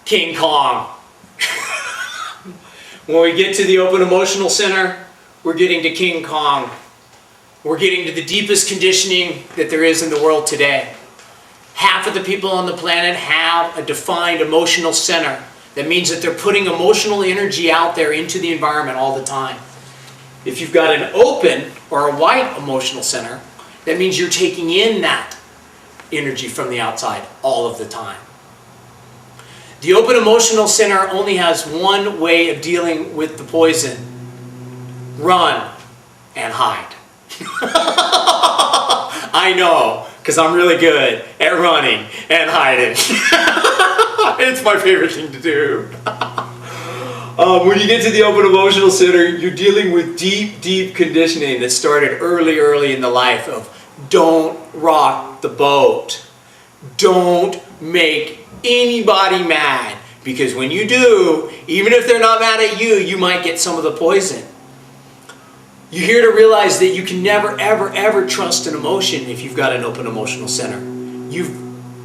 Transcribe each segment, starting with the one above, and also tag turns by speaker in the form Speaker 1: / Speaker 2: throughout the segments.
Speaker 1: King Kong. When we get to the open emotional center, we're getting to King Kong. We're getting to the deepest conditioning that there is in the world today. Half of the people on the planet have a defined emotional center. That means that they're putting emotional energy out there into the environment all the time. If you've got an open or a white emotional center, that means you're taking in that energy from the outside all of the time. The open emotional center only has one way of dealing with the poison. Run and hide. I know, because I'm really good at running and hiding. It's my favorite thing to do. When you get to the open emotional center, you're dealing with deep, deep conditioning that started early in the life of don't rock the boat. Don't make anybody mad. Because when you do, even if they're not mad at you, you might get some of the poison. You're here to realize that you can never, ever, ever trust an emotion if you've got an open emotional center.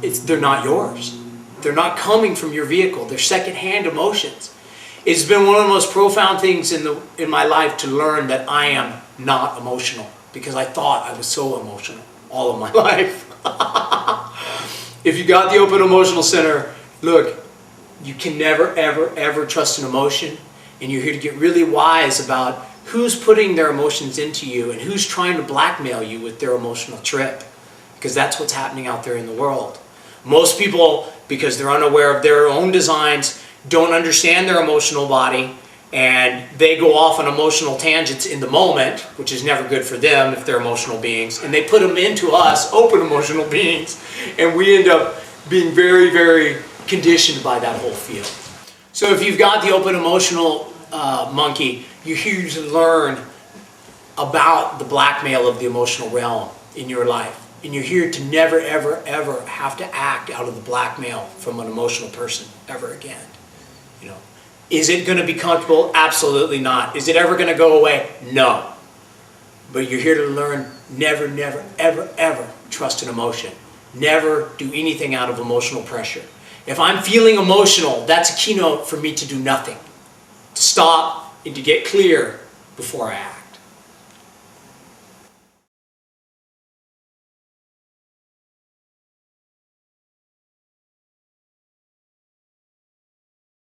Speaker 1: They're not yours. They're not coming from your vehicle. They're secondhand emotions. It's been one of the most profound things in my life to learn that I am not emotional, because I thought I was so emotional all of my life. If you got the open emotional center, look, you can never, ever, ever trust an emotion, and you're here to get really wise about who's putting their emotions into you and who's trying to blackmail you with their emotional trip, because that's what's happening out there in the world. Most people, because they're unaware of their own designs, don't understand their emotional body, and they go off on emotional tangents in the moment, which is never good for them if they're emotional beings, and they put them into us, open emotional beings, and we end up being very, very conditioned by that whole field. So if you've got the open emotional monkey, you're here to learn about the blackmail of the emotional realm in your life. And you're here to never, ever, ever have to act out of the blackmail from an emotional person ever again. You know, is it going to be comfortable? Absolutely not. Is it ever going to go away? No. But you're here to learn never, never, ever, ever trust an emotion. Never do anything out of emotional pressure. If I'm feeling emotional, that's a keynote for me to do nothing. To stop and to get clear before I act.